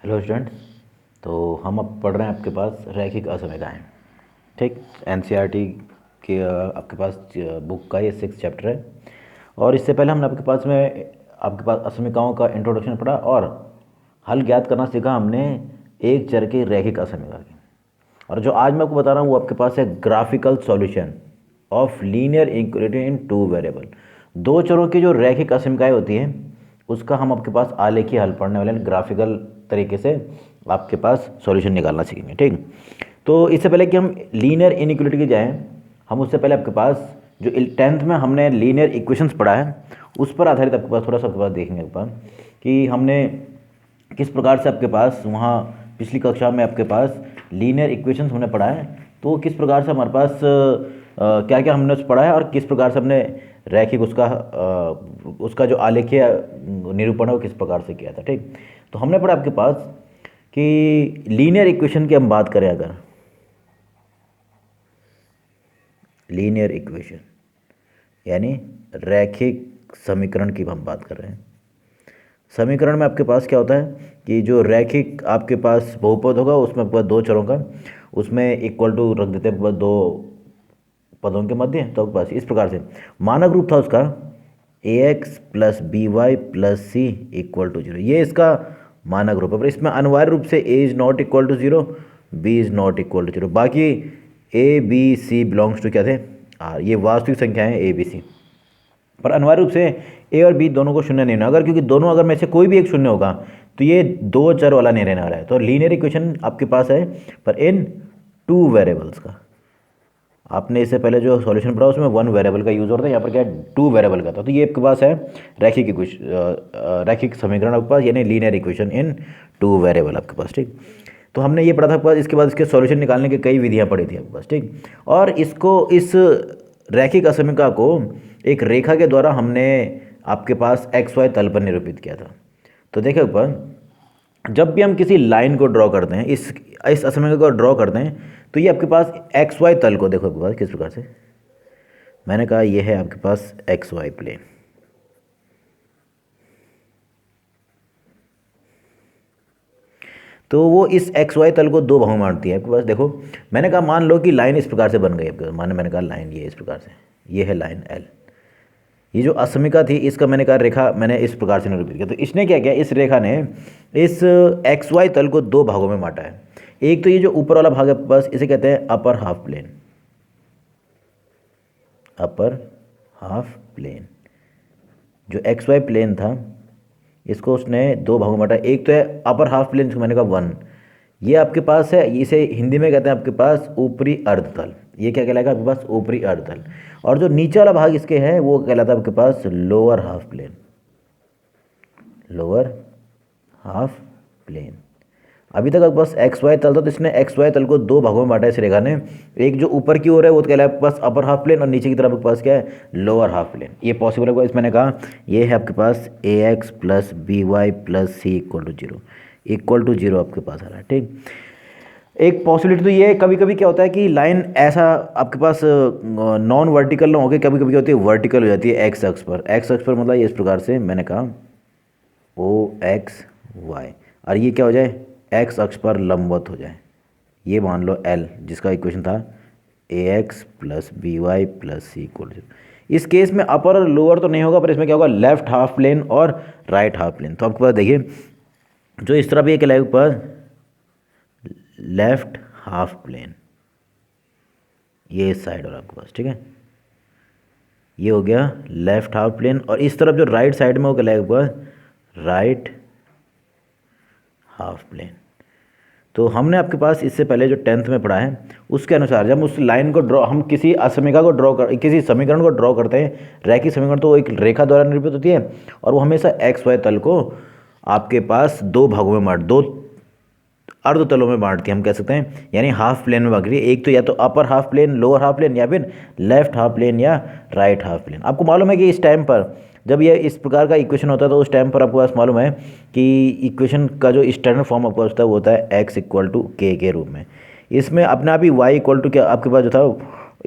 Hello students. तो हम अब पढ़ रहे हैं आपके पास रैखिक असमीकरण। ठीक, एनसीईआरटी के आपके पास बुक का ये 6 चैप्टर है। और इससे पहले हमने आपके पास असमीकरणों का इंट्रोडक्शन पढ़ा और हल ज्ञात करना सीखा हमने एक चर के रैखिक असमीकरण की। और जो आज मैं आपको बता रहा हूँ वो आपके पास है graphical solution of linear equality in two variable. दो चरों की जो रैखिक असमीकरण होती है उसका हम आपके पास आलेखीय हल पढ़ने वाले हैं, ग्राफिकल तरीके से आपके पास सॉल्यूशन निकालना सीखेंगे। ठीक, तो इससे पहले कि हम लीनियर इनइक्वलिटी की जाएं, हम उससे पहले आपके पास जो 10th में हमने लीनियर इक्वेशंस पढ़ा है उस पर आधारित आपके पास थोड़ा सा आपके पास देखेंगे आपके पास कि हमने किस प्रकार से आपके पास वहाँ पिछली कक्षा में आपके पास लीनियर इक्वेशंस हमने पढ़ा है। तो किस प्रकार से हमारे पास क्या क्या हमने पढ़ा है और किस प्रकार से हमने रैखिक उसका जो आलेखीय निरूपण है वो किस प्रकार से किया था। ठीक, तो हमने पढ़ा आपके पास कि लीनियर इक्वेशन की हम बात करें, अगर लीनियर इक्वेशन यानी रैखिक समीकरण की हम बात कर रहे हैं। समीकरण में आपके पास क्या होता है कि जो रैखिक आपके पास बहुपद होगा उसमें आपके पास दो चरों का, उसमें इक्वल टू रख देते हैं आपके पास दो पदों के मध्य। तो आपके पास इस प्रकार से मानक रूप था उसका ax plus B Y plus C equal to zero. ये इसका मानक रूप है, पर इसमें अनिवार्य रूप से a is not equal to zero, b is not equal to zero. बाकी a b c belongs to क्या थे r, ये वास्तविक संख्याएं a b c। पर अनिवार्य रूप से ए और बी दोनों को शून्य नहीं होना, अगर क्योंकि दोनों अगर में से कोई भी एक शून्य होगा तो ये दो चर वाला नहीं रहने वाला है। तो लीनियर इक्वेशन आपके पास है पर इन टू वेरिएबल्स का। आपने इससे पहले जो सॉल्यूशन पढ़ा उसमें वन वेरिएबल का यूज़ होता है, यहाँ पर क्या है टू वेरिएबल का। तो ये आपके पास है रैखिक इक्वेशन, रैखिक समीकरण आपके पास यानी linear equation in two variable आपके पास। ठीक, तो हमने ये पढ़ा था आपके पास। इसके बाद इसके सॉल्यूशन निकालने की कई विधियाँ पढ़ी थी आपके पास। ठीक, और इस रैखिक असमीकरण को एक रेखा के द्वारा हमने आपके पास एक्स वाई तल पर निरूपित किया था। तो देखिए ऊपर जब भी हम किसी लाइन को ड्रॉ करते हैं, इस असमीकरण को ड्रॉ करते हैं, तो ये आपके पास एक्स वाई तल को देखो आपके पास किस प्रकार से, मैंने कहा ये है आपके पास एक्स वाई प्लेन। तो वो इस एक्स वाई तल को दो भागों में बांटती है आपके पास। देखो मैंने कहा मान लो कि लाइन इस प्रकार से बन गई आपके पास, मैंने कहा लाइन ये इस प्रकार से, ये है लाइन एल। ये जो असमीका थी इसका मैंने कहा रेखा मैंने इस प्रकार से निरूपित किया। तो इसने क्या किया, इस रेखा ने इस एक्स वाई तल को दो भागों में बांटा है। एक तो ये जो ऊपर वाला भाग है बस इसे कहते हैं upper half plane, upper half plane. जो एक्स वाई प्लेन था इसको उसने दो भागों में बांटा। एक तो है अपर हाफ प्लेन, जिसको मैंने कहा वन, ये आपके पास है, इसे हिंदी में कहते हैं आपके पास ऊपरी अर्धतल। ये क्या कहलाएगा आपके पास ऊपरी अर्धतल। और जो नीचे वाला भाग इसके है वो कहलाता है आपके पास lower half plane, lower half plane. अभी तक आपके पास एक्स वाई तल था, तो इसने एक्स वाई तल को दो भागों में बांटा इस रेखा ने। एक जो ऊपर की ओर है वो कहलाता है आपके पास अपर हाफ प्लेन और नीचे की तरफ आपके पास क्या है लोअर हाफ प्लेन। ये पॉसिबल है, इसमें मैंने कहा ये है आपके पास A X plus B Y plus C equal to zero, equal to zero आपके पास आ रहा है। ठीक, एक पॉसिबिलिटी तो ये है, कभी कभी क्या होता है कि लाइन ऐसा आपके पास नॉन वर्टिकल ना होकर कभी कभी क्या होती है वर्टिकल हो जाती है एक्स अक्ष पर। एक्स अक्ष पर मतलब ये इस प्रकार से मैंने कहा ओ एक्स वाई, और ये क्या हो जाए एक्स अक्ष पर लंबवत हो जाए। ये मान लो एल, जिसका इक्वेशन था A X plus B Y plus C equal to. इस केस में अपर और लोअर तो नहीं होगा, पर इसमें क्या होगा लेफ्ट हाफ प्लेन और राइट हाफ प्लेन। तो आपके पास देखिए जो इस तरफ ये कहलाएगा पर लेफ्ट हाफ प्लेन, ये इस साइड और आपके पास। ठीक है, ये हो गया लेफ्ट हाफ प्लेन। और इस तरफ जो राइट साइड में वो कहलाएगा राइट हाफ प्लेन। तो हमने आपके पास इससे पहले जो 10th में पढ़ा है उसके अनुसार जब उस लाइन को ड्रॉ, हम किसी असमीका को ड्रॉ कर किसी समीकरण को ड्रॉ करते हैं, रैखिक समीकरण, तो वो एक रेखा द्वारा निरूपित होती है और वो हमेशा एक्स वाई तल को आपके पास दो भागों में दो अर्ध तलों में बांटती है, हम कह सकते हैं, यानी हाफ प्लेन में बांट रही है। एक तो या तो upper half plane lower half plane, या फिर लेफ्ट हाफ प्लेन या राइट हाफ प्लेन। आपको मालूम है कि इस टाइम पर जब ये इस प्रकार का इक्वेशन होता है तो उस टाइम पर आपको पास मालूम है कि इक्वेशन का जो स्टैंडर्ड फॉर्म आपको होता है वो होता है एक्स इक्वल टू के रूप में। इसमें अपने आप ही वाई इक्वल टू क्या आपके पास जो था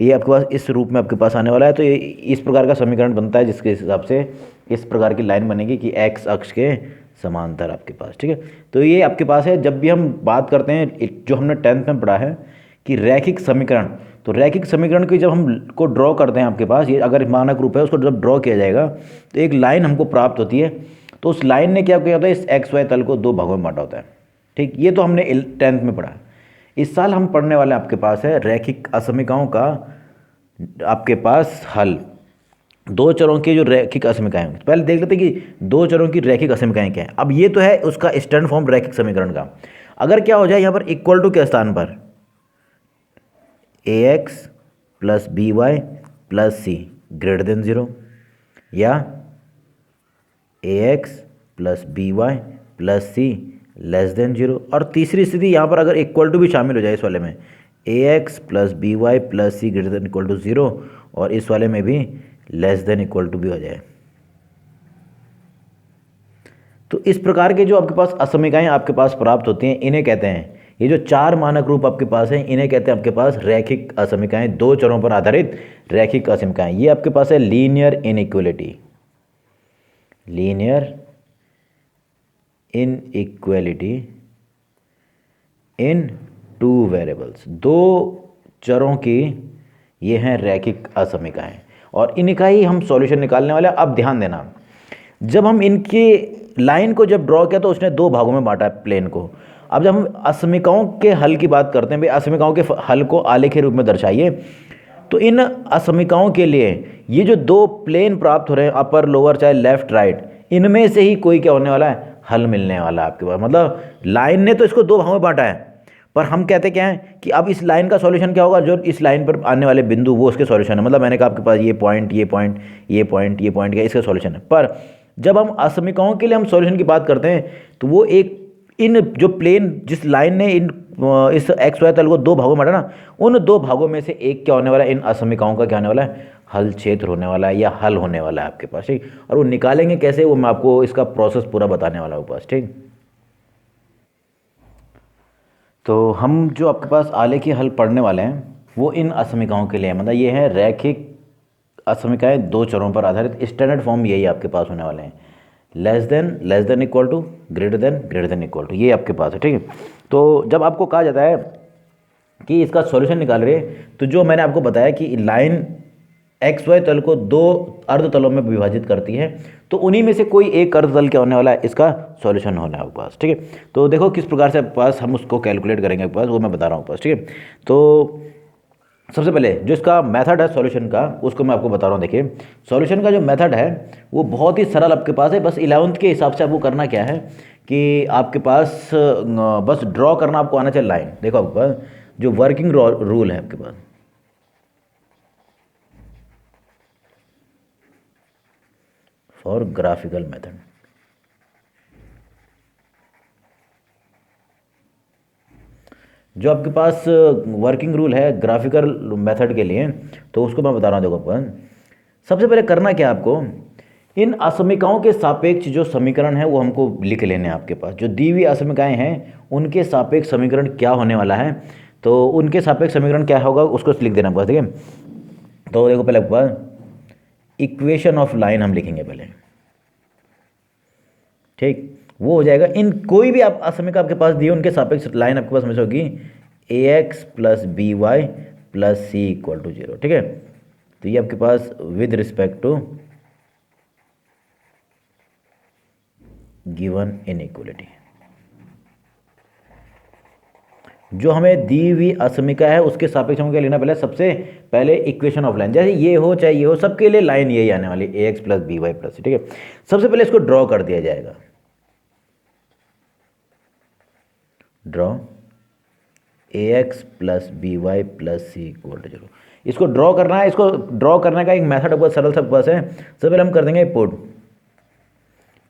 ये आपके पास इस रूप में आपके पास आने वाला है। तो ये इस प्रकार का समीकरण बनता है जिसके हिसाब से इस प्रकार की लाइन बनेगी कि एक्स अक्ष के समांतर आपके पास, ठीक है। तो ये आपके पास है, जब भी हम बात करते हैं जो हमने 10th में पढ़ा है कि रैखिक समीकरण, तो रैखिक समीकरण की जब हम को ड्रॉ करते हैं आपके पास, ये अगर मानक रूप है उसको जब ड्रॉ किया जाएगा तो एक लाइन हमको प्राप्त होती है। तो उस लाइन ने क्या किया होता है, इस एक्स वाई तल को दो भागों में बांटा होता है, ठीक। ये तो हमने 10th में पढ़ा। इस साल हम पढ़ने वाले आपके पास है रैखिक असमीकाओं का आपके पास हल, दो चरों की जो रैखिक असमीकाएं होंगी। पहले देख लेते हैं कि दो चरों की रैखिक असमीकाएं क्या है। अब ये तो है उसका स्टैंडर्ड फॉर्म रैखिक समीकरण का। अगर क्या हो जाए यहाँ पर इक्वल टू के स्थान पर A X plus B Y plus C greater than 0, या A X plus B Y plus C less than 0, और तीसरी स्थिति यहाँ पर अगर इक्वल टू भी शामिल हो जाए इस वाले में, A X plus B Y plus C greater than equal to 0, और इस वाले में भी लेस देन इक्वल टू भी हो जाए। तो इस प्रकार के जो आपके पास असमीकाएं आपके पास प्राप्त होती हैं, इन्हें कहते हैं, ये जो चार मानक रूप आपके पास हैं इन्हें कहते हैं आपके पास रैखिक असमीकाएं, दो चरों पर आधारित रैखिक असमीकाएं। ये आपके पास है लीनियर इनइक्वलिटी, लीनियर इनइक्वलिटी इन टू वेरिएबल्स, दो चरों की ये हैं रैखिक असमीकाएं, और इनका ही हम सॉल्यूशन निकालने वाले हैं। अब ध्यान देना, जब हम इनकी लाइन को जब ड्रॉ किया तो उसने दो भागों में बांटा है प्लेन को। अब जब हम असमीकाओं के हल की बात करते हैं, भाई असमीकाओं के हल को आलेखीय रूप में दर्शाइए, तो इन असमीकाओं के लिए ये जो दो प्लेन प्राप्त हो रहे हैं, अपर लोअर चाहे लेफ्ट राइट, इनमें से ही कोई क्या होने वाला है, हल मिलने वाला है आपके पास। मतलब लाइन ने तो इसको दो भागों में बांटा है, पर हम कहते क्या हैं कि अब इस लाइन का सॉल्यूशन क्या होगा, जो इस लाइन पर आने वाले बिंदु वो उसके सॉल्यूशन है। मतलब मैंने कहा आपके पास ये पॉइंट ये पॉइंट ये पॉइंट ये पॉइंट क्या इसका सॉल्यूशन है। पर जब हम असमीकाओं के लिए हम सॉल्यूशन की बात करते हैं तो वो एक इन जो प्लेन जिस लाइन ने इन इस एक्स वाई तल को दो भागों में बांटा ना, उन दो भागों में से एक क्या होने वाला है, इन असमीकाओं का क्या होने वाला है, हल क्षेत्र होने वाला है या हल होने वाला है आपके पास, ठीक। और वो निकालेंगे कैसे, वो मैं आपको इसका प्रोसेस पूरा बताने वाला हूँ पास, ठीक। तो हम जो आपके पास आलेखीय हल पढ़ने वाले हैं वो इन असमीकाओं के लिए है। मतलब ये है रैखिक असमीकाएं दो चरों पर आधारित, स्टैंडर्ड फॉर्म यही आपके पास होने वाले हैं, less than equal to, greater than equal to, ये आपके पास है, ठीक है। तो जब आपको कहा जाता है कि इसका सॉल्यूशन निकाल रहे, तो जो मैंने आपको बताया कि लाइन एक्स वाई तल को दो अर्धतलों में विभाजित करती है, तो उन्हीं में से कोई एक अर्धतल क्या होने वाला है, इसका सॉल्यूशन होना है आपके पास, ठीक है। तो देखो किस प्रकार से आपके पास हम उसको कैलकुलेट करेंगे आपके पास, वो मैं बता रहा हूँ आपके पास, ठीक है। तो सबसे पहले जो इसका मेथड है सॉल्यूशन का, उसको मैं आपको बता रहा हूँ। देखिए सॉल्यूशन का जो मेथड है वो बहुत ही सरल आपके पास है। बस 11th के हिसाब से आपको करना क्या है कि आपके पास बस ड्रॉ करना आपको आना चाहिए लाइन। देखो आपके पास जो वर्किंग रूल है आपके पास, फॉर ग्राफिकल मेथड, जो आपके पास वर्किंग रूल है ग्राफिकल मेथड के लिए, तो उसको मैं बता रहा हूँ। देखो अपन सबसे पहले करना क्या है, आपको इन असमीकाओं के सापेक्ष जो समीकरण है वो हमको लिख लेने हैं। आपके पास जो दी हुई असमीकाएं हैं उनके सापेक्ष समीकरण क्या होने वाला है, तो उनके सापेक्ष समीकरण क्या होगा उसको लिख देना आपको, ठीक है। तो देखो पहले आपके पास इक्वेशन ऑफ लाइन हम लिखेंगे पहले, ठीक। वो हो जाएगा इन कोई भी आप असमीका आपके पास दिए उनके सापेक्ष लाइन आपके पास हमेशा होगी A X plus B Y plus C equal to 0, ठीक है। तो ये आपके पास with respect to given inequality, जो हमें दी हुई असमीका है उसके सापेक्ष हमको क्या लेना, पहले सबसे पहले इक्वेशन ऑफ लाइन, जैसे ये हो चाहे ये हो सबके लिए लाइन यही आने वाली A X plus B Y plus C, ठीक है। सबसे पहले इसको ड्रॉ कर दिया जाएगा, draw A X plus B Y plus C equal to 0। इसको ड्रॉ करना है। इसको ड्रॉ करने का एक मेथड बहुत सरल सा बस है। सबसे पहले हम कर देंगे पुट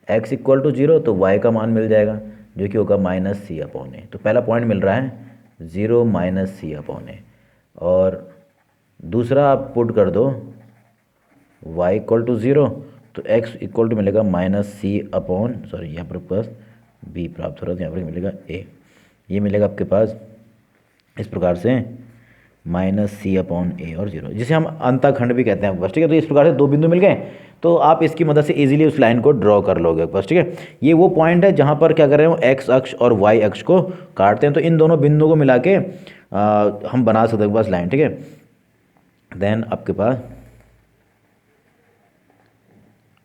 एक्स इक्वल टू 0, तो वाई का मान मिल जाएगा जो कि होगा माइनस सी अपॉन ए। तो पहला पॉइंट मिल रहा है 0 माइनस सी अपॉन ए, और दूसरा आप पुट कर दो वाई इक्वल टू 0, तो एक्स इक्वल टू मिलेगा माइनस सी अपॉन, सॉरी यहाँ पर प्लस बी प्राप्त हो रहा है, तो यहाँ पर मिलेगा ए। ये मिलेगा आपके पास इस प्रकार से माइनस सी अपॉन ए और 0, जिसे हम अंतःखंड भी कहते हैं बस, ठीक है। तो इस प्रकार से दो बिंदु मिल गए, तो आप इसकी मदद से इजीली उस लाइन को ड्रॉ कर लोगे बस, ठीक है। ये वो पॉइंट है जहाँ पर क्या कर रहे हो, एक्स अक्ष और वाई अक्ष को काटते हैं, तो इन दोनों बिंदुओं को मिला के हम बना सकते हैं बस लाइन, ठीक है। देन आपके पास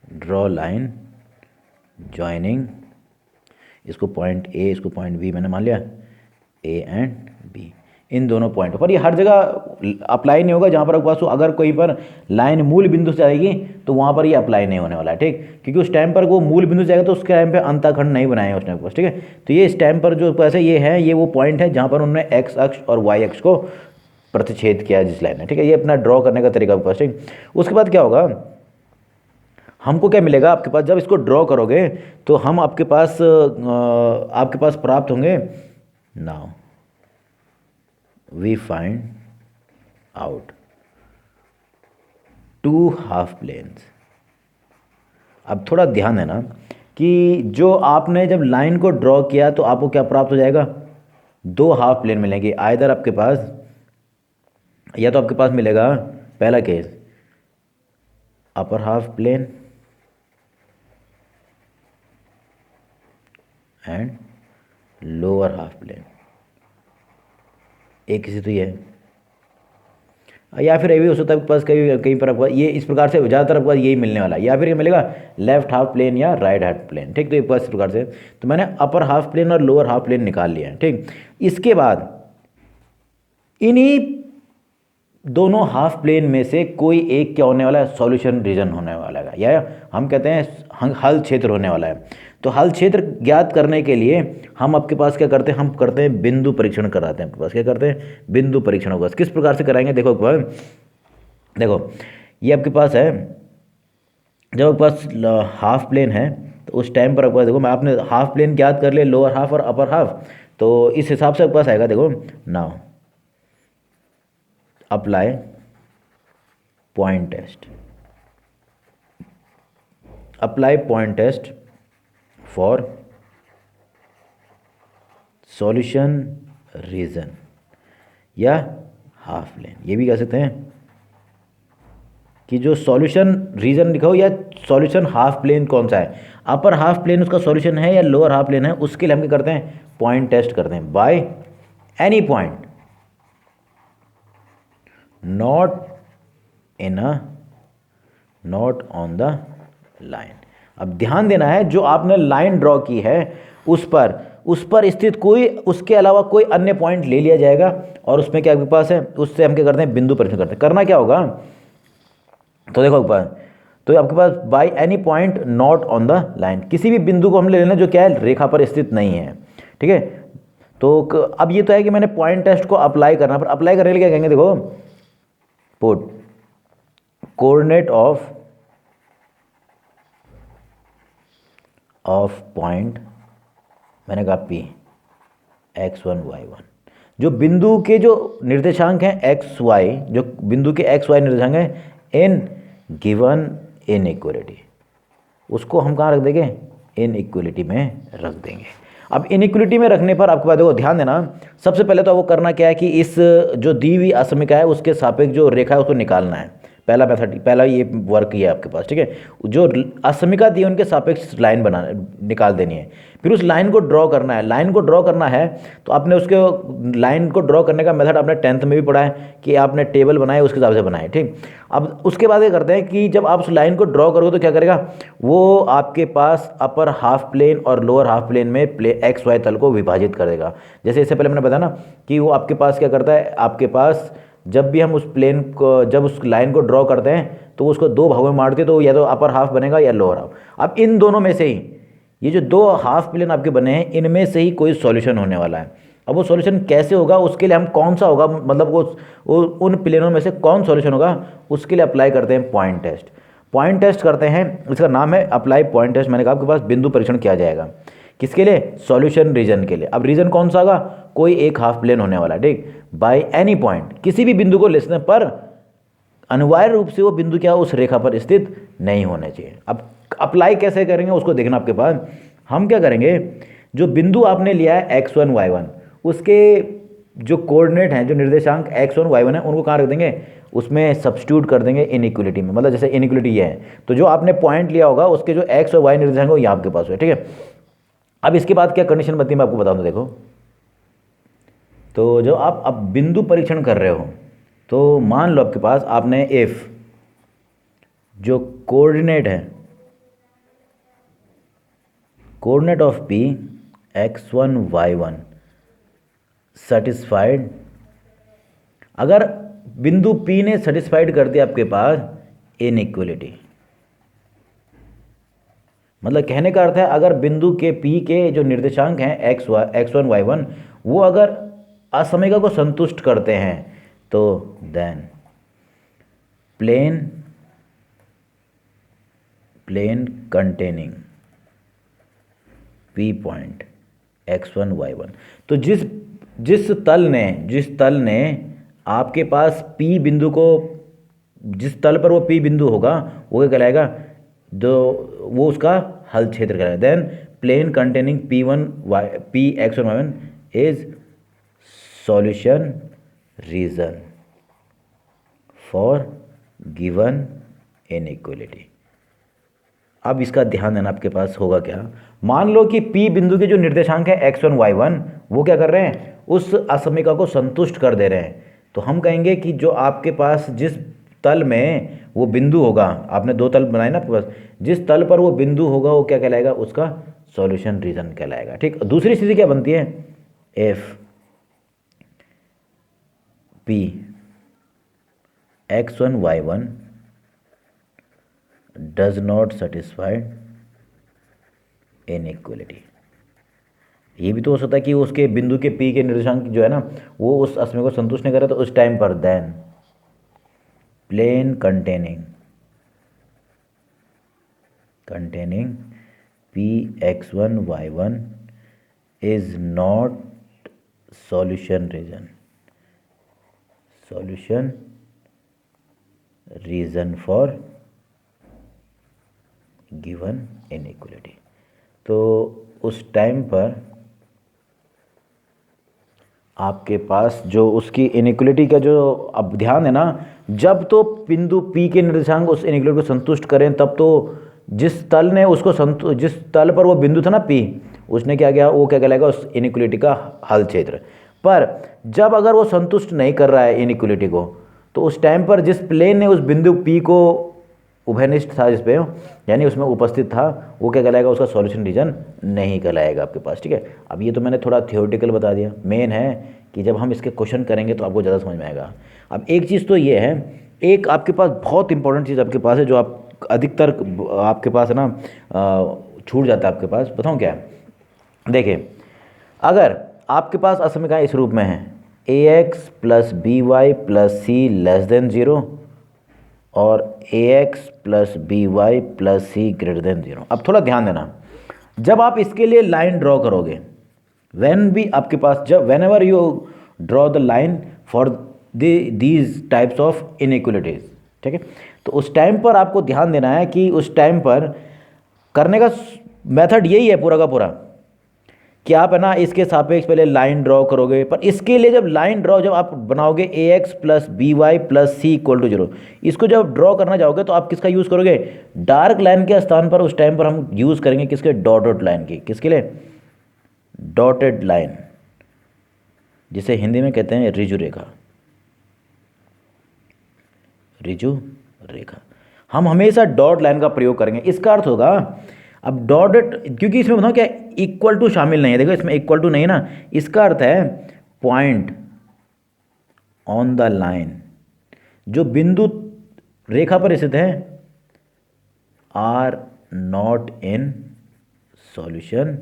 ड्रॉ लाइन ज्वाइनिंग, इसको पॉइंट ए, इसको पॉइंट बी मैंने मान लिया, ए एंड बी, इन दोनों पॉइंट पर। ये हर जगह अप्लाई नहीं होगा, जहाँ पर आपके पास अगर कोई पर लाइन मूल बिंदु से आएगी तो वहाँ पर ये अप्लाई नहीं होने वाला है, ठीक। क्योंकि उस टाइम पर वो मूल बिंदु से आएगा तो उसके टाइम पे अंतःखंड नहीं बनाए उसने पास, ठीक है। तो ये इस टाइम पर जो पैसे ये है, ये वो पॉइंट है जहाँ पर उन्होंने एक्स अक्ष और वाई अक्ष को प्रतिच्छेद किया जिस लाइन है, ठीक है। ये अपना ड्रॉ करने का तरीका पास, ठीक। उसके बाद क्या होगा, हमको क्या मिलेगा आपके पास, जब इसको ड्रॉ करोगे तो हम आपके पास प्राप्त होंगे, now we find out two half planes. अब थोड़ा ध्यान देना कि जो आपने जब लाइन को ड्रॉ किया तो आपको क्या प्राप्त हो जाएगा, दो हाफ प्लेन मिलेंगे। आइदर आपके पास, या तो आपके पास मिलेगा पहला case upper half plane and lower half plane, एक किसी तो ये है, या फिर ये भी हो सकता है आपके पास कहीं पर आपको ये इस प्रकार से ज़्यादातर आपको यही मिलने वाला है, या फिर ये मिलेगा लेफ्ट हाफ प्लेन या राइट हाफ प्लेन, ठीक। तो ये इस प्रकार से, तो मैंने अपर हाफ प्लेन और लोअर हाफ प्लेन निकाल लिया है, ठीक। इसके बाद इन्हीं दोनों हाफ प्लेन में से कोई एक क्या होने वाला है, सॉल्यूशन रीजन होने वाला है, या हम कहते हैं हल क्षेत्र होने वाला है। तो हल क्षेत्र ज्ञात करने के लिए हम आपके पास क्या करते हैं, हम करते हैं बिंदु परीक्षण कराते हैं आपके पास, क्या करते हैं, बिंदु परीक्षण होगा। किस प्रकार से कराएंगे, देखो देखो ये आपके पास है, जब आपके पास हाफ प्लेन है तो उस टाइम पर आपके पास देखो, मैं आपने हाफ प्लेन ज्ञात कर लिया, लोअर हाफ और अपर हाफ, तो इस हिसाब से आपके पास आएगा, देखो now apply point test, apply point test for solution region या हाफ प्लेन। ये भी कह सकते हैं कि जो सॉल्यूशन रीजन लिखा हो या सॉल्यूशन हाफ प्लेन कौन सा है, अपर हाफ प्लेन उसका सॉल्यूशन है या लोअर हाफ प्लेन है, उसके लिए हम क्या करते हैं, पॉइंट टेस्ट करते हैं bye any point not on the line. अब ध्यान देना है, जो आपने लाइन ड्रॉ की है उस पर स्थित कोई, उसके अलावा कोई अन्य पॉइंट ले लिया जाएगा और उसमें क्या आपके पास है, उससे हम क्या करते हैं, बिंदु परीक्षण करते हैं। करना क्या होगा, तो देखो तो आपके पास by any point not on the line, किसी भी बिंदु को हम ले लेना जो क्या है, रेखा पर स्थित नहीं है, ठीक है। तो अब ये तो है कि मैंने पॉइंट टेस्ट को अप्लाई करना, पर अप्लाई करने के लिए क्या कहेंगे, देखो पुट कोऑर्डिनेट ऑफ पॉइंट, मैंने कहा P x1 y1, जो बिंदु के जो निर्देशांक हैं x y, जो बिंदु के x y निर्देशांक हैं इन गिवन इनइक्वलिटी, उसको हम कहाँ रख देंगे, इनइक्वलिटी में रख देंगे। अब इनइक्वलिटी में रखने पर आपके पास देखो ध्यान देना, सबसे पहले तो वो करना क्या है कि इस जो दी हुई असमिका है उसके सापेक्ष जो रेखा है उसको निकालना है। पहला मेथड, पहला ये वर्क ही है आपके पास, ठीक है। जो असमिका दी है उनके सापेक्ष लाइन निकाल देनी है, फिर उस लाइन को ड्रॉ करना है। लाइन को ड्रॉ करना है तो आपने उसके लाइन को ड्रॉ करने का मेथड आपने 10th में भी पढ़ा है कि आपने टेबल बनाए उसके हिसाब से बनाए, ठीक। अब उसके बाद ये करते हैं कि जब आप उस लाइन को ड्रॉ करोगे तो क्या करेगा, वो आपके पास अपर हाफ प्लेन और लोअर हाफ प्लेन में एक्स वाई तल को विभाजित कर देगा। जैसे इससे पहले मैंने बताया ना कि वो आपके पास क्या करता है, आपके पास जब भी हम उस प्लेन को, जब उस लाइन को ड्रॉ करते हैं तो उसको दो भागों में बांटते हैं, तो या तो अपर हाफ बनेगा या लोअर हाफ। अब इन दोनों में से ही ये जो दो हाफ प्लेन आपके बने हैं इनमें से ही कोई सॉल्यूशन होने वाला है। अब वो सॉल्यूशन कैसे होगा, उसके लिए हम कौन सा होगा, मतलब वो उन प्लेनों में से कौन सॉल्यूशन होगा, उसके लिए अप्लाई करते हैं पॉइंट टेस्ट। पॉइंट टेस्ट करते हैं, इसका नाम है अप्लाई पॉइंट टेस्ट। मैंने कहा आपके पास बिंदु परीक्षण किया जाएगा, किसके लिए, सॉल्यूशन रीजन के लिए। अब रीजन कौन सा होगा, कोई एक हाफ प्लेन होने वाला है, ठीक। बाय एनी पॉइंट, किसी भी बिंदु को लेने पर अनिवार्य रूप से वो बिंदु क्या उस रेखा पर स्थित नहीं होने चाहिए। अब अप्लाई कैसे करेंगे उसको देखना आपके पास। हम क्या करेंगे, जो बिंदु आपने लिया है x1 y1, उसके जो कोऑर्डिनेट हैं, जो निर्देशांक x1 y1 है, उनको कहाँ रख देंगे, उसमें सब्स्टिट्यूट कर देंगे इनइक्वलिटी में। मतलब जैसे इनइक्वलिटी ये है, तो जो आपने पॉइंट लिया होगा उसके जो x और y निर्देशांक हो ये आपके पास हुए, ठीक है। अब इसके बाद क्या कंडीशन बनती है मैं आपको बता दूं, देखो। तो जो आप अब बिंदु परीक्षण कर रहे हो, तो मान लो आपके पास आपने इफ जो कोऑर्डिनेट है, coordinate of p x1 y1 satisfied, अगर बिंदु P ने सेटिस्फाइड कर दिया आपके पास इनइक्वलिटी, मतलब कहने का अर्थ है अगर बिंदु के P के जो निर्देशांक हैं x1 y1 वो अगर असमीका को संतुष्ट करते हैं, तो then plane containing P point x1 y1, तो जिस तल ने आपके पास P बिंदु को, जिस तल पर वो P बिंदु होगा वो क्या कहलाएगा, वो उसका हल क्षेत्र कहलाएगा। Then plane containing P x1 y1 is solution region for given inequality. अब इसका ध्यान देना, आपके पास होगा क्या, मान लो कि P बिंदु के जो निर्देशांक है x1 y1 वो क्या कर रहे हैं, उस असमीका को संतुष्ट कर दे रहे हैं। तो हम कहेंगे कि जो आपके पास जिस तल में वो बिंदु होगा, आपने दो तल बनाए ना आपके पास, जिस तल पर वो बिंदु होगा वो क्या कहलाएगा, उसका सॉल्यूशन रीजन कहलाएगा, ठीक। दूसरी स्थिति क्या बनती है, if P x1 y1 does not satisfied inequality. ये भी तो हो सकता है कि उसके बिंदु के P के निर्देशांक जो है ना वो उस असमीका को संतुष्ट नहीं कर रहा, तो उस टाइम पर then plane containing P x1 y1 is not solution region for given inequality. तो उस टाइम पर आपके पास जो उसकी इनइक्वलिटी का जो, अब ध्यान है ना, जब तो बिंदु P के निर्देशांक उस इनइक्वलिटी को संतुष्ट करें, तब तो जिस तल ने उसको जिस तल पर वो बिंदु था ना P, उसने क्या किया, वो क्या कहलाएगा, उस इनइक्वलिटी का हल क्षेत्र। पर जब अगर वो संतुष्ट नहीं कर रहा है इनइक्वलिटी को, तो उस टाइम पर जिस प्लेन ने उस बिंदु P को उभयनिष्ठ था, जिस पे यानी उसमें उपस्थित था, वो क्या कहलाएगा, उसका सॉल्यूशन रीजन नहीं कहलाएगा आपके पास, ठीक है। अब ये तो मैंने थोड़ा थियोरेटिकल बता दिया, मेन है कि जब हम इसके क्वेश्चन करेंगे तो आपको ज़्यादा समझ में आएगा। अब एक चीज़ तो ये है, एक आपके पास बहुत इंपॉर्टेंट चीज़ आपके पास है जो आप अधिकतर आपके पास है ना छूट जाता है आपके पास, बताऊँ क्या है। देखिए, अगर आपके पास असमीकाएँ इस रूप में हैं, ax plus B Y plus C less than 0 और ax plus B Y plus C greater than 0। अब थोड़ा ध्यान देना, जब आप इसके लिए लाइन ड्रॉ करोगे, whenever you draw the line for these types of inequalities, ठीक है, तो उस टाइम पर आपको ध्यान देना है कि उस टाइम पर करने का मेथड यही है पूरा का पूरा, कि आप है ना इसके सापेक्ष पहले लाइन ड्रॉ करोगे। पर इसके लिए जब लाइन ड्रॉ जब आप बनाओगे ax plus B Y plus C equal to 0, इसको जब ड्रॉ करना चाहोगे तो आप किसका यूज़ करोगे, डार्क लाइन के स्थान पर उस टाइम पर हम यूज़ करेंगे किसके, डॉटेड लाइन की। किसके लिए, डॉटेड लाइन, जिसे हिंदी में कहते हैं रिजु रेखा। रिजु रेखा हम हमेशा डॉट लाइन का प्रयोग करेंगे। इसका अर्थ होगा, अब डॉटेड, क्योंकि इसमें बताओ क्या इक्वल टू शामिल नहीं है, देखो इसमें इक्वल टू नहीं है ना, इसका अर्थ है पॉइंट ऑन द लाइन, जो बिंदु रेखा पर स्थित है, are not in solution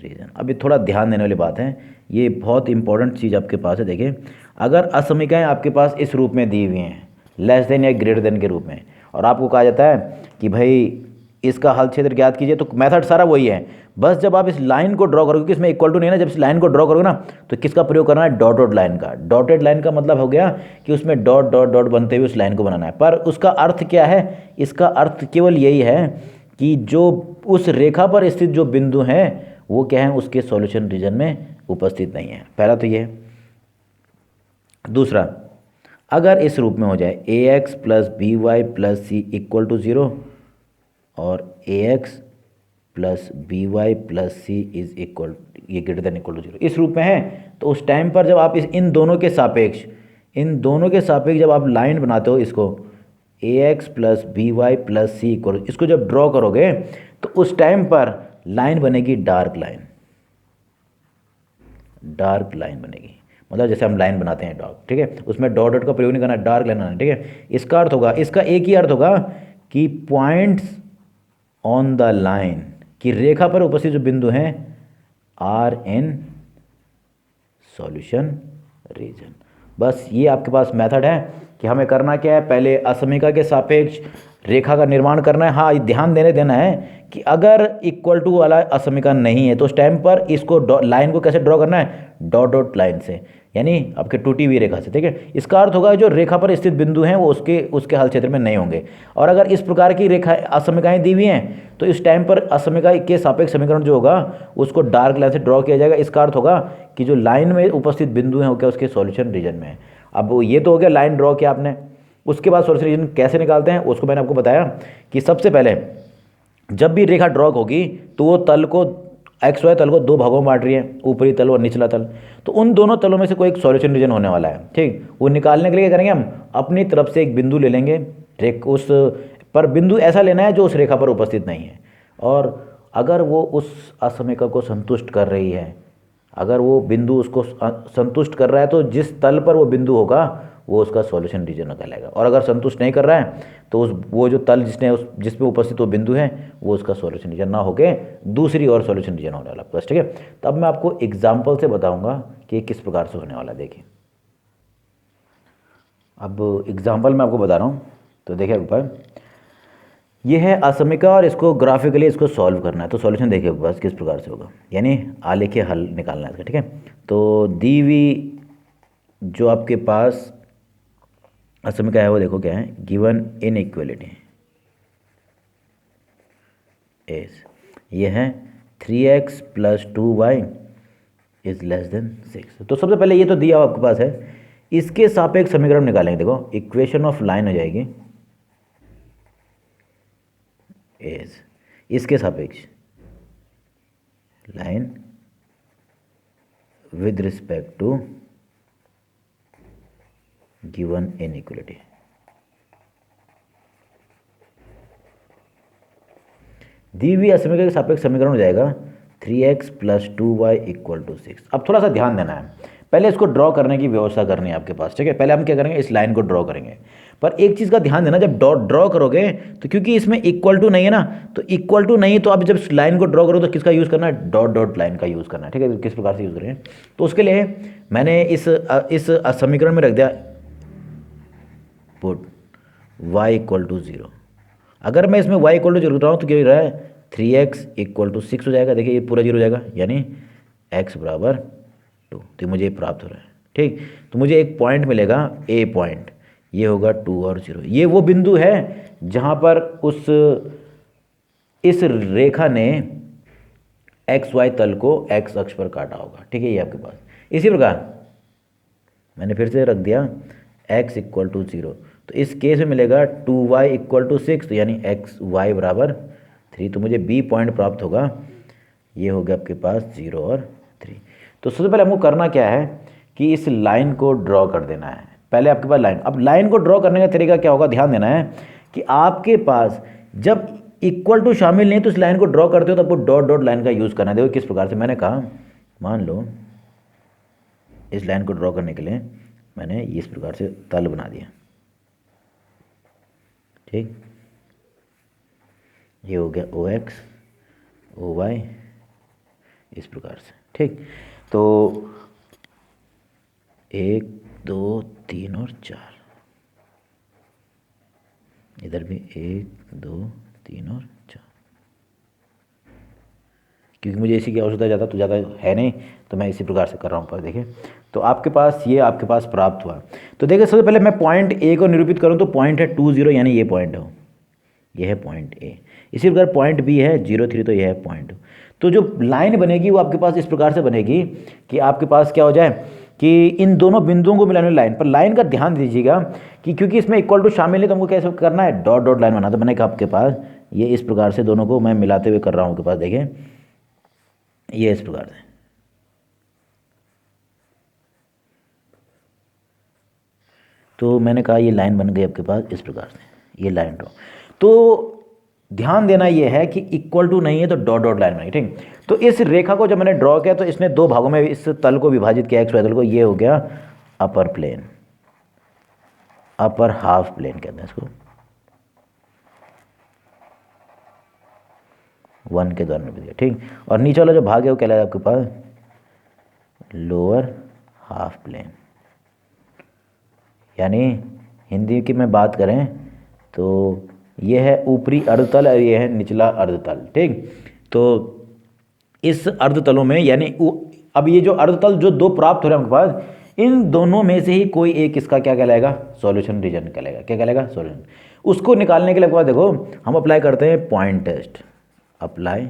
region. अभी थोड़ा ध्यान देने वाली बात है, ये बहुत इंपॉर्टेंट चीज़ आपके पास है। देखिए, अगर असमीकाएँ आपके पास इस रूप में दी हुई हैं, लेस देन या ग्रेटर देन के रूप में, और आपको कहा जाता है कि भाई इसका हल क्षेत्र ज्ञात कीजिए, तो मेथड सारा वही है। बस जब आप इस लाइन को ड्रॉ करोगे, क्योंकि इसमें इक्वल टू नहीं है ना, जब इस लाइन को ड्रॉ करोगे ना तो किसका प्रयोग करना है, डॉटेड लाइन का। डॉटेड लाइन का मतलब हो गया कि उसमें डॉट डॉट डॉट बनते हुए उस लाइन को बनाना है। पर उसका अर्थ क्या है, इसका अर्थ केवल यही है कि जो उस रेखा पर स्थित जो बिंदु हैं वो क्या है, उसके सॉल्यूशन रीजन में उपस्थित नहीं है। पहला तो ये। दूसरा, अगर इस रूप में हो जाए A X plus B Y plus C equal to zero और A X plus B Y plus C is equal, ये greater than equal to zero इस रूप में है, तो उस टाइम पर जब आप इन दोनों के सापेक्ष जब आप लाइन बनाते हो, इसको A X plus B Y plus C equal, इसको जब ड्रॉ करोगे तो उस टाइम पर लाइन बनेगी डार्क लाइन बनेगी। मतलब जैसे हम लाइन बनाते हैं डॉट, ठीक है, उसमें डॉट डॉट का प्रयोग नहीं करना, डार्क लाइन बनाना, ठीक है। इसका अर्थ होगा, इसका एक ही अर्थ होगा कि पॉइंट्स ऑन द लाइन, कि रेखा पर उपस्थित जो बिंदु हैं आर इन सॉल्यूशन रीजन। बस ये आपके पास मेथड है कि हमें करना क्या है, पहले असमीका के सापेक्ष रेखा का निर्माण करना है। हाँ, ध्यान देना है कि अगर इक्वल टू वाला असमीका नहीं है तो उस टाइम पर इसको लाइन को कैसे ड्रॉ करना है, डॉट डॉट लाइन से, यानी आपके टूटी हुई रेखा से, ठीक है। इसका अर्थ होगा जो रेखा पर स्थित बिंदु हैं वो उसके हल क्षेत्र में नहीं होंगे। और अगर इस प्रकार की रेखा असमीकाएं दी हुई हैं तो इस टाइम पर असमीका के सापेक्ष समीकरण जो होगा उसको डार्क लाइन से ड्रॉ किया जाएगा। इसका अर्थ होगा कि जो लाइन में उपस्थित बिंदु हैं वो क्या उसके सॉल्यूशन रीजन में है। अब ये तो हो गया, लाइन ड्रॉ किया आपने, उसके बाद सॉल्यूशन रीजन कैसे निकालते हैं उसको मैंने आपको बताया कि सबसे पहले जब भी रेखा ड्रॉ होगी तो वो तल को, एक्स वाई तल को दो भागों में बांट रही है, ऊपरी तल और निचला तल, तो उन दोनों तलों में से कोई एक सॉल्यूशन रीजन होने वाला है, ठीक। वो निकालने के लिए क्या करेंगे, हम अपनी तरफ से एक बिंदु ले लेंगे, उस पर बिंदु ऐसा लेना है जो उस रेखा पर उपस्थित नहीं है, और अगर वो उस असमीका को संतुष्ट कर रही है, अगर वो बिंदु उसको संतुष्ट कर रहा है तो जिस तल पर वो बिंदु होगा वो उसका सॉल्यूशन रीजन कहलाएगा। और अगर संतुष्ट नहीं कर रहा है तो वो जो तल जिसमें उपस्थित वो बिंदु है वो उसका सॉल्यूशन रीजन ना होके दूसरी और सॉल्यूशन रीजन होने वाला प्लस, ठीक है। तो अब मैं आपको एग्जाम्पल से बताऊंगा कि किस प्रकार से होने वाला है। देखिए, अब एग्जाम्पल मैं आपको बता रहा हूँ, तो देखिए ऊपर ये है असमीका और इसको ग्राफिकली इसको सॉल्व करना है। तो सॉल्यूशन देखिए बस किस प्रकार से होगा, यानी आलेखीय हल निकालना है इसका, ठीक है। तो दी हुई जो आपके पास असमीका है वो देखो क्या है, गिवन इनइक्वालिटी इज, ये है 3x plus 2y is less than 6। तो सबसे पहले ये तो दिया आपके पास है, इसके सापेक्ष समीकरण निकालेंगे। देखो इक्वेशन ऑफ लाइन हो जाएगी इज, इसके सापेक्ष line with respect to given inequality. दी हुई असमीका के सापेक्ष समीकरण हो जाएगा 3x plus 2y equal to 6। अब थोड़ा सा ध्यान देना है, पहले इसको ड्रॉ करने की व्यवस्था करनी है आपके पास, ठीक है। पहले हम क्या करेंगे, इस लाइन को ड्रॉ करेंगे, पर एक चीज़ का ध्यान देना, जब ड्रॉ करोगे तो क्योंकि इसमें इक्वल टू नहीं है ना, तो इक्वल टू नहीं, तो आप जब लाइन को ड्रॉ करो तो किसका यूज़ करना है, डॉट डॉट लाइन का यूज़ करना है, ठीक है। तो किस प्रकार से यूज़ करें, तो उसके लिए मैंने इस समीकरण में रख दिया पुट y इक्वल टू 0। अगर मैं इसमें y इक्वल टू 0 रहा हूँ तो क्या हो रहा है, 3x इक्वल टू 6 हो जाएगा। देखिए ये पूरा 0 हो जाएगा, यानी x बराबर 2। तो मुझे प्राप्त हो रहा है, ठीक। तो मुझे एक पॉइंट मिलेगा a पॉइंट, ये होगा 2 और 0। ये वो बिंदु है जहाँ पर इस रेखा ने एक्स वाई तल को x अक्ष पर काटा होगा, ठीक है। ये आपके पास इसी प्रकार मैंने फिर से रख दिया x इक्वल टू 0, तो इस केस में मिलेगा 2y इक्वल टू 6, तो यानी एक्स वाई बराबर 3। तो मुझे b पॉइंट प्राप्त होगा, ये हो गया आपके पास 0 और 3। तो सबसे पहले हमको करना क्या है कि इस लाइन को ड्रॉ कर देना है। पहले आपके पास लाइन, अब लाइन को ड्रॉ करने का तरीका क्या होगा, ध्यान देना है कि आपके पास जब इक्वल टू शामिल नहीं तो इस लाइन को ड्रॉ करते हो तो आपको डॉट डॉट लाइन का यूज़ करना है। देखो किस प्रकार से मैंने कहा, मान लो इस लाइन को ड्रॉ करने के लिए मैंने इस प्रकार से तल बना दिया, ठीक। ये हो गया OX OY इस प्रकार से, ठीक। तो 1 2 3 और 4, इधर भी 1 2 3 और 4, क्योंकि मुझे इसी की आवश्यकता ज़्यादा तो ज़्यादा है नहीं, तो मैं इसी प्रकार से कर रहा हूँ। पर देखिए तो आपके पास ये आपके पास प्राप्त हुआ। तो देखिए सबसे पहले मैं पॉइंट A को निरूपित करूँ तो पॉइंट है 2 0, यानी ये पॉइंट हो, ये है पॉइंट A। इसी प्रकार पॉइंट B है 0 3, तो ये है पॉइंट। तो जो लाइन बनेगी वो आपके पास इस प्रकार से बनेगी कि आपके पास क्या हो जाए कि इन दोनों बिंदुओं को मिलाने वाली लाइन पर, लाइन का ध्यान दीजिएगा कि क्योंकि इसमें इक्वल टू शामिल है तो हमको कैसे करना है, डॉट डॉट लाइन बना। तो मैंने कहा आपके पास ये इस प्रकार से दोनों को मैं मिलाते हुए कर रहा हूँ आपके पास, देखें ये इस प्रकार से, तो मैंने कहा ये लाइन बन गई आपके पास इस प्रकार से, ये लाइन ड्रॉ। तो ध्यान देना ये है कि इक्वल टू नहीं है तो डॉट डॉट लाइन बनेगी, ठीक। तो इस रेखा को जब मैंने ड्रॉ किया तो इसने दो भागों में इस तल को विभाजित किया, एक्स वाई तल को। ये हो गया अपर प्लेन, अपर हाफ प्लेन कहते हैं इसको, 1 के द्वारा निरूपित किया, ठीक। और नीचे वाला जो भाग है वो कहलाएगा आपके पास लोअर हाफ प्लेन, यानी हिंदी की में बात करें तो ये है ऊपरी अर्धतल और ये है निचला अर्धतल, ठीक। तो इस अर्धतलों में यानी अब ये जो अर्धतल जो दो प्राप्त हो रहे हैं आपके पास, इन दोनों में से ही कोई एक इसका क्या कहलाएगा, सॉल्यूशन रीजन कहलाएगा। क्या कहलाएगा, सॉल्यूशन। उसको निकालने के लिए आपके पास देखो हम अप्लाई करते हैं point test, apply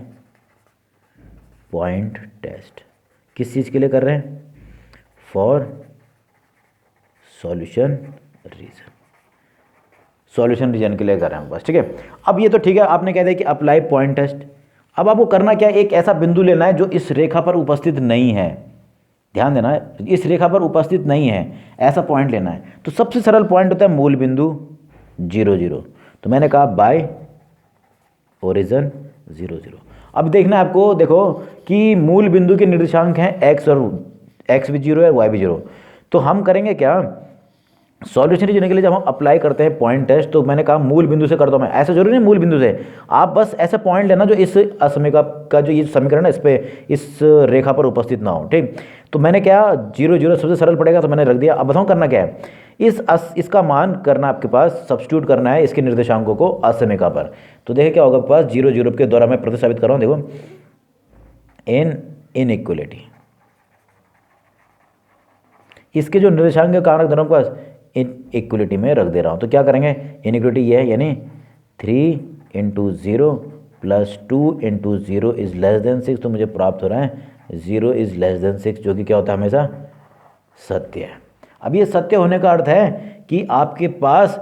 point test. किस चीज़ के लिए कर रहे हैं, for solution region, solution region के लिए कर रहे हैं बस, ठीक है। अब ये तो ठीक है, आपने कह दिया कि अप्लाई पॉइंट टेस्ट। अब आपको करना क्या है, एक ऐसा बिंदु लेना है जो इस रेखा पर उपस्थित नहीं है, ध्यान देना है, इस रेखा पर उपस्थित नहीं है, ऐसा पॉइंट लेना है। तो सबसे सरल पॉइंट होता है मूल बिंदु 0 0। तो मैंने कहा बाय ओरिजिन 0 0। अब देखना है आपको, देखो कि मूल बिंदु के निर्देशांक हैं एक्स, और एक्स भी 0 है वाई भी 0। तो हम करेंगे क्या, सॉल्यूशन रीजन के लिए जब हम अप्लाई करते हैं पॉइंट टेस्ट, तो मैंने कहा मूल बिंदु से करता हूं मैं, ऐसा जरूरी नहीं मूल बिंदु से, आप बस ऐसे पॉइंट लेना जो इस असमीका का जो ये समीकरण है इस पे, इस रेखा पर उपस्थित ना हो, ठीक। तो मैंने क्या 0 0 सबसे सरल पड़ेगा तो मैंने रख दिया। अब बताऊं करना क्या है, इसका मान करना आपके पास, सब्स्टिट्यूट करना है इसके निर्देशांकों को असमीका पर। तो देखिए क्या होगा आपके पास, 0 0 के द्वारा मैं प्रतिस्थापित कर रहा हूँ, देखो इन इनइक्वलिटी, इसके जो निर्देशांक कारक धर्म के पास इक्वलिटी में रख दे रहा हूँ। तो क्या करेंगे, इनइक्वलिटी ये है, यानी 3 × 0 + 2 × 0 इज लेस देन 6। तो मुझे प्राप्त हो रहा है 0 इज लेस देन 6, जो कि क्या होता है हमेशा सत्य है। अब ये सत्य होने का अर्थ है कि आपके पास,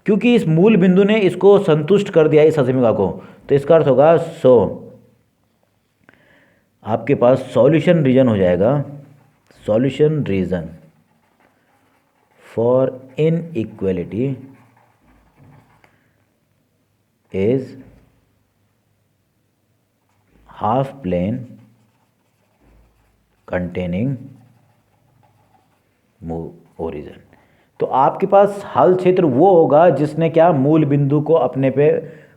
क्योंकि इस मूल बिंदु ने इसको संतुष्ट कर दिया इस असमीका को, तो इसका अर्थ होगा आपके पास सॉल्यूशन रीजन हो जाएगा, solution region for inequality is half plane containing origin। तो आपके पास हल क्षेत्र वो होगा जिसने क्या, मूल बिंदु को अपने पे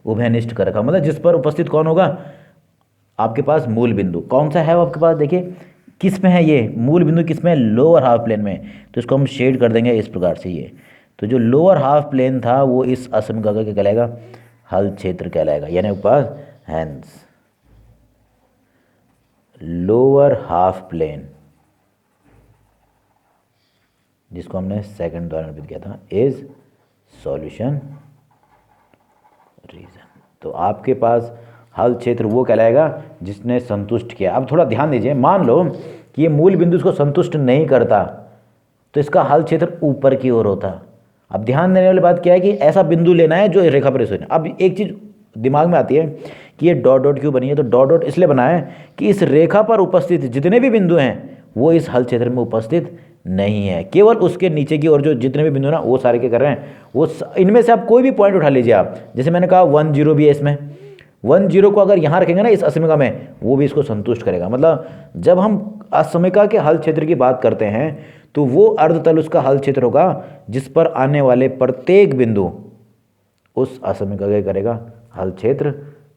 उभयनिष्ठ कर रखा, मतलब जिस पर उपस्थित कौन होगा, आपके पास मूल बिंदु। कौन सा है वो आपके पास, देखिए किस में है ये मूल बिंदु, किस में, लोअर हाफ प्लेन में। तो इसको हम शेड कर देंगे इस प्रकार से, ये तो जो लोअर हाफ प्लेन था वो इस असमीका का क्या कहलाएगा, हल क्षेत्र कहलाएगा। यानी आपके पास हैंस लोअर हाफ प्लेन, जिसको हमने सेकंड द्वारा निरूपित किया था, इज सॉल्यूशन रीजन। तो आपके पास हल क्षेत्र वो कहलाएगा जिसने संतुष्ट किया। अब थोड़ा ध्यान दीजिए, मान लो कि ये मूल बिंदु इसको संतुष्ट नहीं करता, तो इसका हल क्षेत्र ऊपर की ओर होता। अब ध्यान देने वाली बात क्या है कि ऐसा बिंदु लेना है जो रेखा पर स्थित है। अब एक चीज़ दिमाग में आती है कि ये डॉट डॉट क्यों बनी है, तो डॉट डॉट इसलिए बना है कि इस रेखा पर उपस्थित जितने भी बिंदु हैं वो इस हल क्षेत्र में उपस्थित नहीं है, केवल उसके नीचे की ओर जो जितने भी बिंदु ना वो सारे क्या कर रहे हैं, वो इनमें से आप कोई भी पॉइंट उठा लीजिए आप। जैसे मैंने कहा 1 0 भी है इसमें, 1 0 को अगर यहाँ रखेंगे ना इस असमीका में, वो भी इसको संतुष्ट करेगा। मतलब जब हम असमीका के हल क्षेत्र की बात करते हैं तो वो अर्धतल उसका हल क्षेत्र होगा जिस पर आने वाले प्रत्येक बिंदु उस असमीका का करेगा, हल क्षेत्र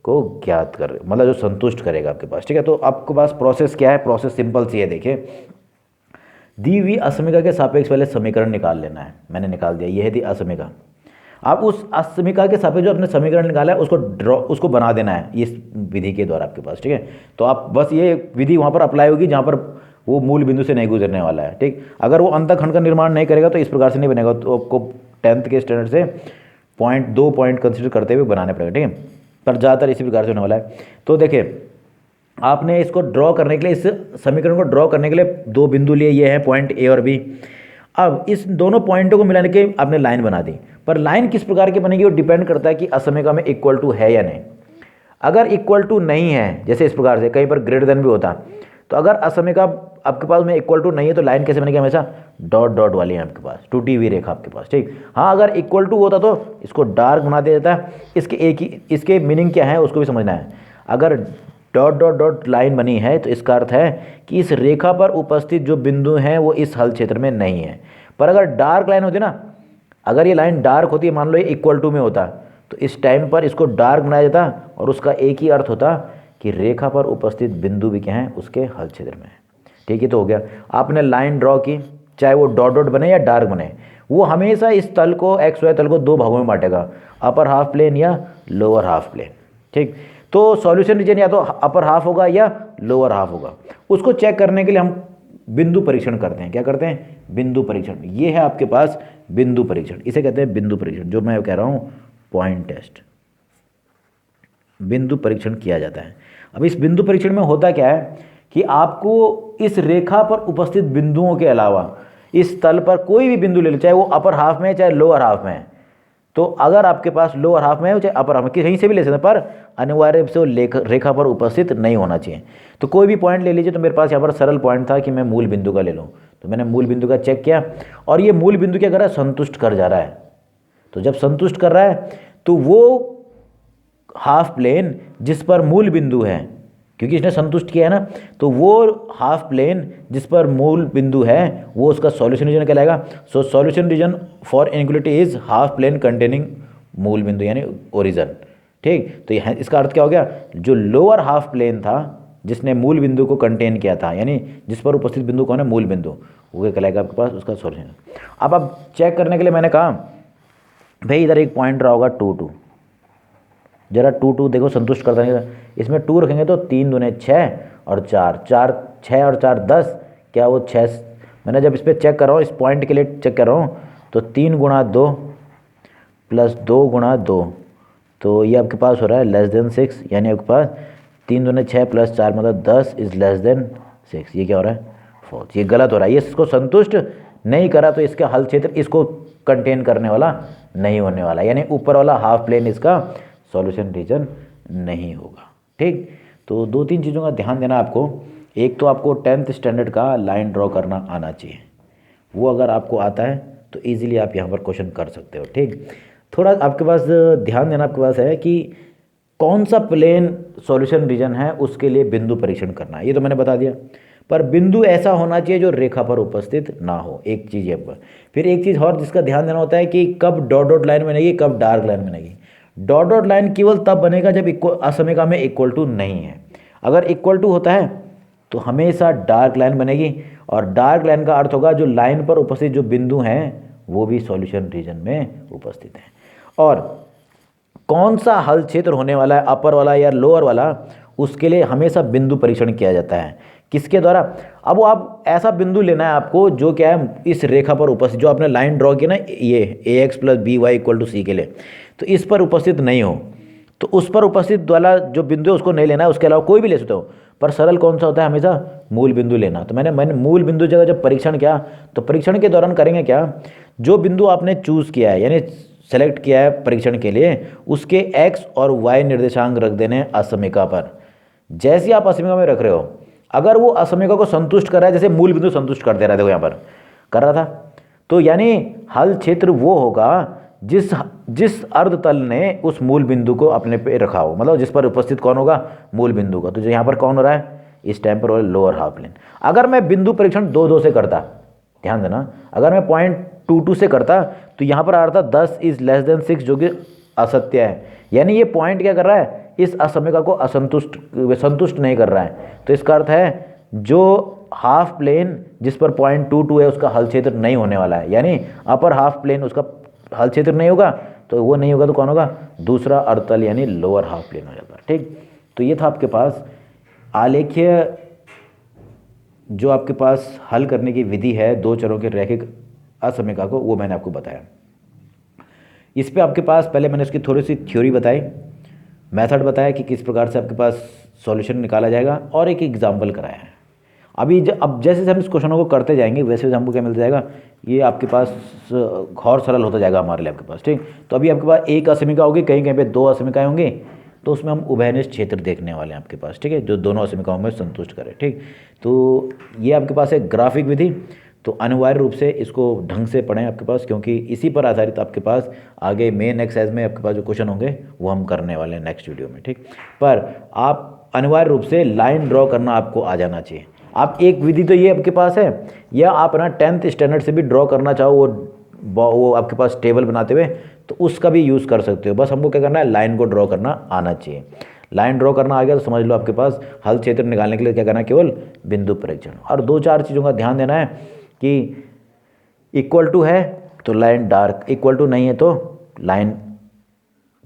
को ज्ञात कर, मतलब जो संतुष्ट करेगा आपके पास, ठीक है। तो आपके पास प्रोसेस क्या है, प्रोसेस सिंपल सी है, देखिए दी हुई असमीका के सापेक्ष पहले समीकरण निकाल लेना है। मैंने निकाल दिया, ये है दी असमीका। आप उस असमीका के सापेक्ष जो अपने समीकरण निकाला है उसको बना देना है इस विधि के द्वारा आपके पास, ठीक है। तो आप बस ये विधि वहाँ पर अप्लाई होगी जहाँ पर वो मूल बिंदु से नहीं गुजरने वाला है, ठीक। अगर वो अंतःखंड का निर्माण नहीं करेगा तो इस प्रकार से नहीं बनेगा, तो आपको 10th के स्टैंडर्ड से दो पॉइंट कंसिडर करते हुए बनाने पड़ेगा, ठीक है। पर ज़्यादातर इसी प्रकार से होने वाला है। तो देखिए आपने इसको ड्रॉ करने के लिए, इस समीकरण को ड्रॉ करने के लिए दो बिंदु लिए, ये हैं पॉइंट ए और बी। अब इस दोनों पॉइंटों को मिलाने के आपने लाइन बना दी, पर लाइन किस प्रकार की बनेगी वो डिपेंड करता है कि असमीका में इक्वल टू है या नहीं। अगर इक्वल टू नहीं है, जैसे इस प्रकार से, कहीं पर ग्रेटर देन भी होता, तो अगर असमीका आपके पास में इक्वल टू नहीं है तो लाइन कैसे बनेगी, हमेशा डॉट डॉट वाली है आपके पास, टूटी हुई रेखा आपके पास, ठीक। हाँ, अगर इक्वल टू होता तो इसको डार्क बना दिया जाता है। इसके एक ही, इसके मीनिंग क्या है उसको भी समझना है। अगर डॉट डॉट डॉट लाइन बनी है तो इसका अर्थ है कि इस रेखा पर उपस्थित जो बिंदु हैं वो इस हल क्षेत्र में नहीं है। पर अगर डार्क लाइन होती ना, अगर ये लाइन डार्क होती है, मान लो ये इक्वल टू में होता, तो इस टाइम पर इसको डार्क बनाया जाता और उसका एक ही अर्थ होता कि रेखा पर उपस्थित बिंदु भी क्या हैं, उसके हल क्षेत्र में है। ठीक है, तो हो गया। आपने लाइन ड्रॉ की, चाहे वो डॉट डॉट बने या डार्क बने, वो हमेशा इस तल को, एक्स वाई तल को दो भागों में बांटेगा, अपर हाफ प्लेन या लोअर हाफ प्लेन। ठीक, तो सॉल्यूशन रीजन या तो अपर हाफ होगा या लोअर हाफ होगा। उसको चेक करने के लिए हम बिंदु परीक्षण करते हैं। क्या करते हैं? बिंदु परीक्षण। ये है आपके पास बिंदु परीक्षण, इसे कहते हैं बिंदु परीक्षण, जो मैं कह रहा हूँ पॉइंट टेस्ट। बिंदु परीक्षण किया जाता है। अब इस बिंदु परीक्षण में होता क्या है कि आपको इस रेखा पर उपस्थित बिंदुओं के अलावा इस तल पर कोई भी बिंदु ले लो, चाहे वो अपर हाफ में है चाहे लोअर हाफ में है, तो अगर आपके पास लोअर हाफ में है चाहे अपर हाफ में, कहीं से भी ले सकते हैं, पर अनिवार्य रूप से वो रेखा पर उपस्थित नहीं होना चाहिए। तो कोई भी पॉइंट ले लीजिए। तो मेरे पास यहाँ पर सरल पॉइंट था कि मैं मूल बिंदु का ले लूँ, तो मैंने मूल बिंदु का चेक किया और ये मूल बिंदु क्या कर रहा है, संतुष्ट कर जा रहा है। तो जब संतुष्ट कर रहा है तो वो हाफ प्लेन जिस पर मूल बिंदु है, क्योंकि इसने संतुष्ट किया है ना, तो वो हाफ प्लेन जिस पर मूल बिंदु है वो उसका सॉल्यूशन रीजन कहलाएगा। So solution region for inequality is half plane containing मूल बिंदु यानी ओरिजन। ठीक, तो यह इसका अर्थ क्या हो गया, जो लोअर हाफ प्लेन था जिसने मूल बिंदु को कंटेन किया था, यानी जिस पर उपस्थित बिंदु कौन है, मूल बिंदु, वो क्या कहलाएगा आपके पास, उसका सॉल्यूशन। अब आप चेक करने के लिए मैंने कहा भाई इधर एक पॉइंट रहा होगा 2 2, जरा 2 2 देखो संतुष्ट करता है। इसमें 2 रखेंगे तो 3 दूने 6 और 4 4 6 और 4 10, क्या वो 6। मैंने जब इस पर चेक कर रहा हूँ, इस पॉइंट के लिए चेक कर रहा हूँ, तो 3 गुणा 2 प्लस 2 गुणा 2, तो ये आपके पास हो रहा है लेस देन 6, यानी आपके पास 3 दूने 6 प्लस 4 मतलब 10 इज लेस देन 6। ये क्या हो रहा है, फॉल्स। ये गलत हो रहा है, ये इसको संतुष्ट नहीं करा तो इसका हल क्षेत्र इसको कंटेन करने वाला नहीं होने वाला, यानी ऊपर वाला हाफ प्लेन इसका सॉल्यूशन रीजन नहीं होगा। ठीक, तो 2-3 चीज़ों का ध्यान देना आपको। एक तो आपको 10th स्टैंडर्ड का लाइन ड्रॉ करना आना चाहिए, वो अगर आपको आता है तो इजीली आप यहाँ पर क्वेश्चन कर सकते हो। ठीक, थोड़ा आपके पास ध्यान देना आपके पास है कि कौन सा प्लेन सॉल्यूशन रीजन है, उसके लिए बिंदु परीक्षण करना है, ये तो मैंने बता दिया। पर बिंदु ऐसा होना चाहिए जो रेखा पर उपस्थित ना हो, एक चीज़ है। फिर एक चीज़ और जिसका ध्यान देना होता है कि कब डॉट डॉट लाइन बनेगी, कब डार्क लाइन बनेगी। डॉट डॉट लाइन केवल तब बनेगा जब असमीका में इक्वल टू नहीं है। अगर इक्वल टू होता है तो हमेशा डार्क लाइन बनेगी, और डार्क लाइन का अर्थ होगा जो लाइन पर उपस्थित जो बिंदु हैं वो भी सॉल्यूशन रीजन में उपस्थित हैं। और कौन सा हल क्षेत्र होने वाला है, अपर वाला या लोअर वाला, उसके लिए हमेशा बिंदु परीक्षण किया जाता है। किसके द्वारा? अब वो आप ऐसा बिंदु लेना है आपको जो क्या है, इस रेखा पर उपस्थित, जो आपने लाइन ड्रॉ की ना, ये ax + by = c के लिए, तो इस पर उपस्थित नहीं हो, तो उस पर उपस्थित वाला जो बिंदु है उसको नहीं लेना है, उसके अलावा कोई भी ले सकते हो। पर सरल कौन सा होता है, हमेशा मूल बिंदु लेना। तो मैंने मूल बिंदु जगह जब परीक्षण किया, तो परीक्षण के दौरान करेंगे क्या, जो बिंदु आपने चूज़ किया है यानी सेलेक्ट किया है परीक्षण के लिए, उसके x और y निर्देशांक रख देने असमीका पर। जैसे ही आप असमीका में रख रहे हो, अगर वो असमीका को संतुष्ट कर रहा है, जैसे मूल बिंदु संतुष्ट कर दे रहा है, देखो यहाँ पर कर रहा था, तो यानी हल क्षेत्र वो होगा जिस अर्धतल ने उस मूल बिंदु को अपने पे रखा हो, मतलब जिस पर उपस्थित कौन होगा, मूल बिंदु का। तो जो यहाँ पर कौन हो रहा है, इस टाइम पर लोअर हाफ प्लेन। अगर मैं बिंदु परीक्षण 2-2 से करता, ध्यान देना, अगर मैं पॉइंट 2-2 से करता तो यहाँ पर आ रहा था 10 इज लेस देन 6, जो कि असत्य है। यानी ये पॉइंट क्या कर रहा है, इस असमीका को संतुष्ट नहीं कर रहा है। तो इसका अर्थ है जो हाफ प्लेन जिस पर पॉइंट 2-2 है उसका हल क्षेत्र नहीं होने वाला है, यानी अपर हाफ प्लेन उसका हल क्षेत्र नहीं होगा। तो वो नहीं होगा तो कौन होगा, दूसरा अर्धतल यानी लोअर हाफ प्लेन हो जाता है। ठीक, तो ये था आपके पास आलेखीय जो आपके पास हल करने की विधि है 2 चरों के रैखिक असमीका को, वो मैंने आपको बताया। इस पे आपके पास पहले मैंने उसकी थोड़ी सी थ्योरी बताई, मेथड बताया कि किस प्रकार से आपके पास सॉल्यूशन निकाला जाएगा और एक एग्जाम्पल कराया है। अभी अब जैसे जैसे हम इस क्वेश्चनों को करते जाएंगे वैसे वैसे हमको क्या मिलता जाएगा, ये आपके पास और सरल होता जाएगा हमारे लिए आपके पास। ठीक, तो अभी आपके पास एक असमिका होगी, कहीं कहीं पे दो असमिकाएं होंगी, तो उसमें हम उभयनिष्ठ क्षेत्र देखने वाले हैं आपके पास। ठीक है, जो दोनों असमिकाओं में संतुष्ट करे। ठीक, तो ये आपके पास है ग्राफिक विधि, तो अनिवार्य रूप से इसको ढंग से पढ़ें आपके पास, क्योंकि इसी पर आधारित आपके पास आगे मेन एक्सरसाइज में आपके पास जो क्वेश्चन होंगे वो हम करने वाले हैं नेक्स्ट वीडियो में। ठीक, पर आप अनिवार्य रूप से लाइन ड्रॉ करना आपको आ जाना चाहिए। आप एक विधि तो ये आपके पास है, या आप ना 10th स्टैंडर्ड से भी ड्रॉ करना चाहो वो आपके पास टेबल बनाते हुए, तो उसका भी यूज़ कर सकते हो। बस हमको क्या करना है, लाइन को ड्रॉ करना आना चाहिए। लाइन ड्रॉ करना आ गया तो समझ लो आपके पास हल क्षेत्र निकालने के लिए क्या करना है, केवल बिंदु परीक्षण। और 2-4 चीज़ों का ध्यान देना है कि इक्वल टू है तो लाइन डार्क, इक्वल टू नहीं है तो लाइन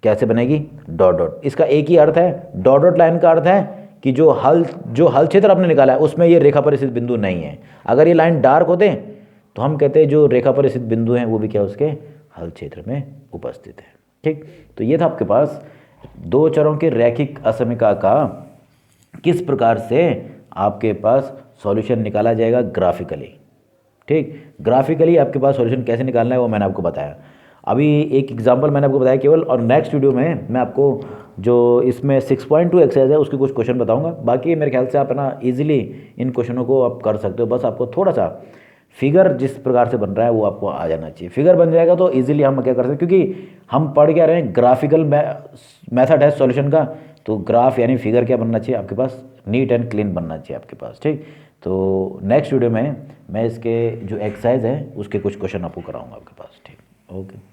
कैसे बनेगी, डॉट डॉट। इसका एक ही अर्थ है, डॉट डॉट लाइन का अर्थ है कि जो हल क्षेत्र आपने निकाला है उसमें ये रेखा पर स्थित बिंदु नहीं है। अगर ये लाइन डार्क होते तो हम कहते हैं जो रेखा पर स्थित बिंदु हैं वो भी क्या उसके हल क्षेत्र में उपस्थित है। ठीक, तो ये था आपके पास दो चरों के रैखिक असमिका का किस प्रकार से आपके पास सॉल्यूशन निकाला जाएगा ग्राफिकली। ठीक, ग्राफिकली आपके पास सॉल्यूशन कैसे निकालना है वो मैंने आपको बताया। अभी एक एग्जांपल मैंने आपको बताया केवल, और नेक्स्ट वीडियो में मैं आपको जो इसमें 6.2 एक्सरसाइज है उसके कुछ क्वेश्चन बताऊंगा। बाकी मेरे ख्याल से आप ना इजीली इन क्वेश्चनों को आप कर सकते हो, बस आपको थोड़ा सा फिगर जिस प्रकार से बन रहा है वो आपको आ जाना चाहिए। फिगर बन जाएगा तो इजीली हम क्या कर सकते हैं, क्योंकि हम पढ़ क्या रहे हैं, ग्राफिकल मेथड है सॉल्यूशन का, तो ग्राफ यानी फिगर क्या बनना चाहिए आपके पास, नीट एंड क्लीन बनना चाहिए आपके पास। ठीक, तो नेक्स्ट वीडियो में मैं इसके जो एक्सरसाइज है उसके कुछ क्वेश्चन आपको कराऊंगा आपके पास। ठीक, ओके।